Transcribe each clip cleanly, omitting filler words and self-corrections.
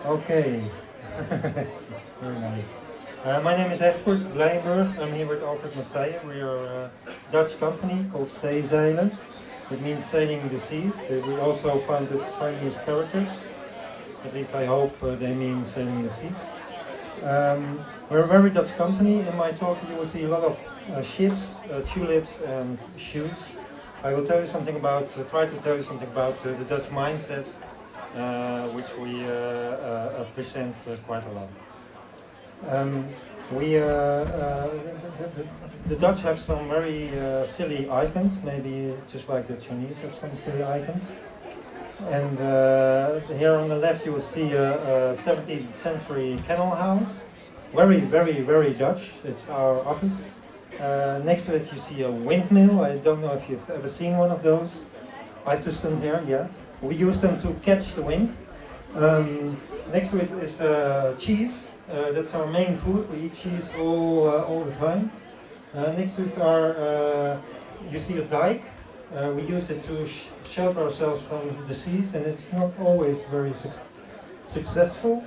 Okay. Very nice. My name is Egbert Bleyenburgh. I'm here with Alfred Messiah. We are a Dutch company called Zeezeilen. It means sailing the seas. We also founded Chinese characters. At least I hope they mean sailing the sea. We're a very Dutch company. In my talk you will see a lot of ships, tulips and shoes. I will tell you something about, try to tell you something about the Dutch mindset, which we present quite a lot. The Dutch have some very silly icons, maybe just like the Chinese have some silly icons. And here on the left you will see a 17th century kennel house. Very, very, very Dutch. It's our office. Next to it you see a windmill. I don't know if you've ever seen one of those. I have to stand here, yeah. We use them to catch the wind. Next to it is cheese. That's our main food. We eat cheese all the time. Next to it are, you see a dike. We use it to shelter ourselves from the seas, and it's not always very successful.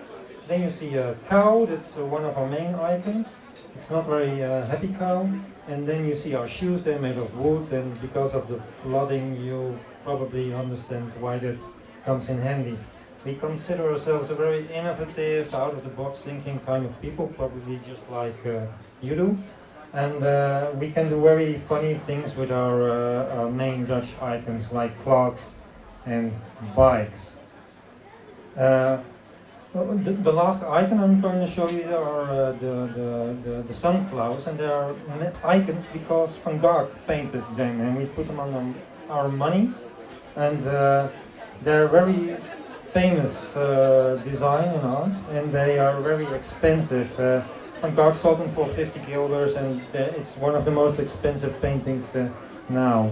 Then you see a cow. That's one of our main icons. It's not very happy cow. And then you see our shoes. They're made of wood, and because of the flooding, you probably understand why that comes in handy. We consider ourselves a very innovative, out-of-the-box thinking kind of people, probably just like you do. And we can do very funny things with our main Dutch icons like clocks and bikes. The last icon I'm going to show you are the sunflowers, and they are icons because Van Gogh painted them, and we put them on our money. And they're very famous design and art, and they are very expensive. Van Gogh sold them for 50 guilders, and it's one of the most expensive paintings now.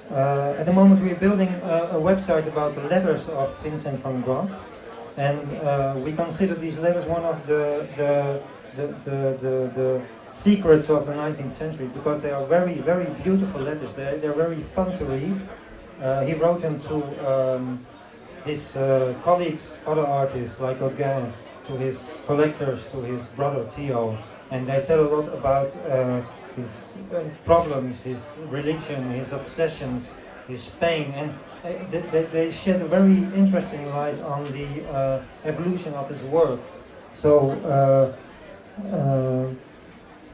At the moment we're building a website about the letters of Vincent van Gogh, and we consider these letters one of the secrets of the 19th century, because they are very, very beautiful letters. They're very fun to read. He wrote them to his colleagues, other artists like Gauguin, to his collectors, to his brother Theo, and they tell a lot about his problems, his religion, his obsessions, his pain, and they shed a very interesting light on the evolution of his work. So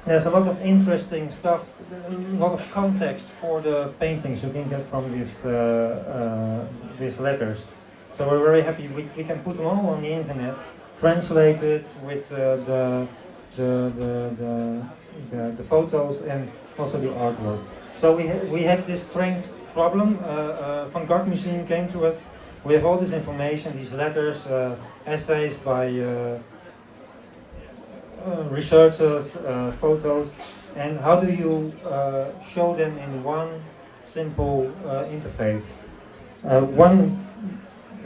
there's a lot of interesting stuff, a lot of context for the paintings you can get from these letters. So we're very happy we can put them all on the internet, translated with the photos and also the artwork. So we had this strange problem. Van Gogh Museum came to us. We have all this information, these letters, essays by researchers, photos, and how do you show them in one simple interface? One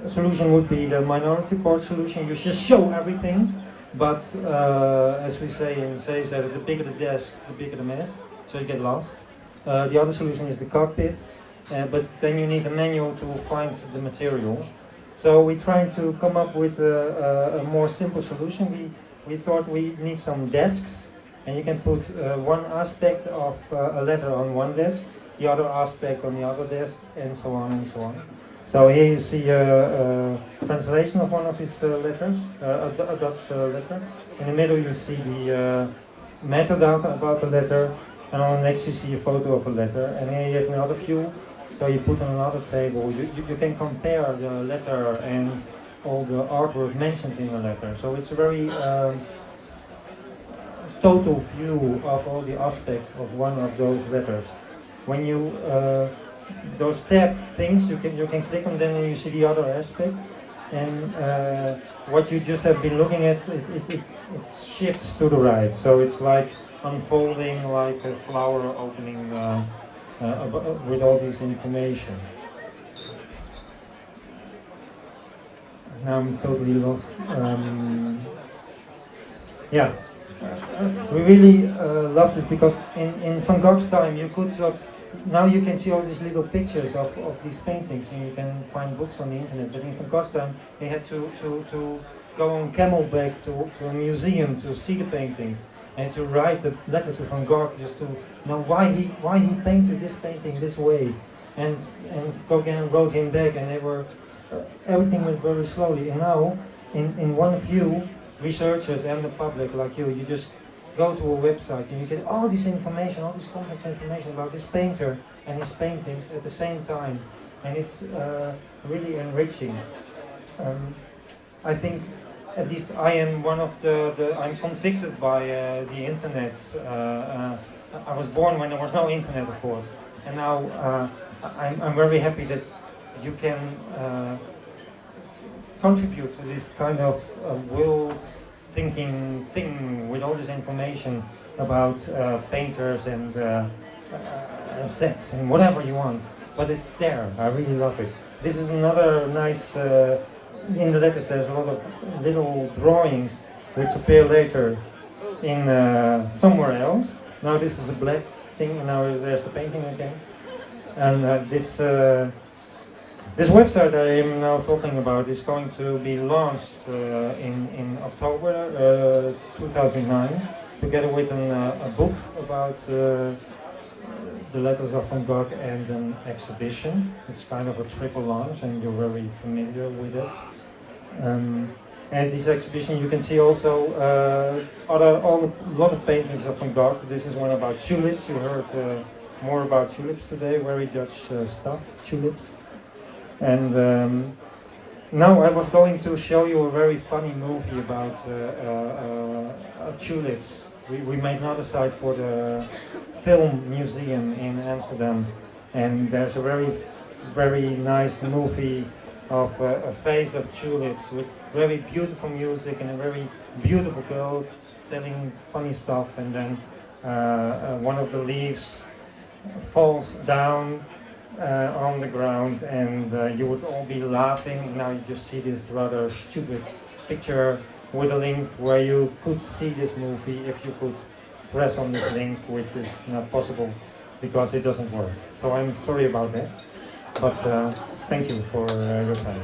solution would be the minority report solution. You just show everything, but as we say in Zeezeilen, the bigger the desk, the bigger the mess, so you get lost. The other solution is the cockpit, but then you need a manual to find the material. So we tried to come up with a more simple solution. We thought we need some desks, and you can put one aspect of a letter on one desk, the other aspect on the other desk, and so on and so on. So here you see a translation of one of his letters, a Dutch letter. In the middle you see the metadata about the letter, and on the next you see a photo of a letter. And here you have another view, so you put on another table. You can compare the letter and all the artwork mentioned in the letter. So it's a very total view of all the aspects of one of those letters. When you those tabbed things, you can click on them and you see the other aspects, and what you just have been looking at, it shifts to the right. So it's like unfolding, like a flower opening with all this information. Now I'm totally lost. Yeah, we really love this because in Van Gogh's time you could now you can see all these little pictures of these paintings, and you can find books on the internet. But in Van Gogh's time, they had to go on camelback to a museum to see the paintings and to write a letter to Van Gogh just to know why he painted this painting this way. And Gauguin wrote him back, and they were everything went very slowly. And now, in one view, researchers and the public like you just go to a website and you get all this information, all this complex information about this painter and his paintings at the same time, and it's really enriching. I think, at least I am one of I'm convicted by the internet. I was born when there was no internet, of course, and now I'm very happy that you can contribute to this kind of world-thinking thing with all this information about painters and sex and whatever you want. But it's there. I really love it. This is another nice. In the letters, there's a lot of little drawings which appear later in somewhere else. Now this is a black thing, and now there's the painting again. And this website I am now talking about is going to be launched in October 2009, together with a book about the letters of Van Gogh and an exhibition. It's kind of a triple launch, and you're very familiar with it. And this exhibition, you can see also a lot of paintings of Van Gogh. This is one about tulips. You heard more about tulips today, very Dutch stuff, tulips. And now I was going to show you a very funny movie about tulips. We made another site for the film museum in Amsterdam, and there's a very nice movie of a vase of tulips with very beautiful music and a very beautiful girl telling funny stuff, and then one of the leaves falls down on the ground, and you would all be laughing, and now you just see this rather stupid picture with a link where you could see this movie if you could press on this link, which is not possible because it doesn't work. So I'm sorry about that, but thank you for your time.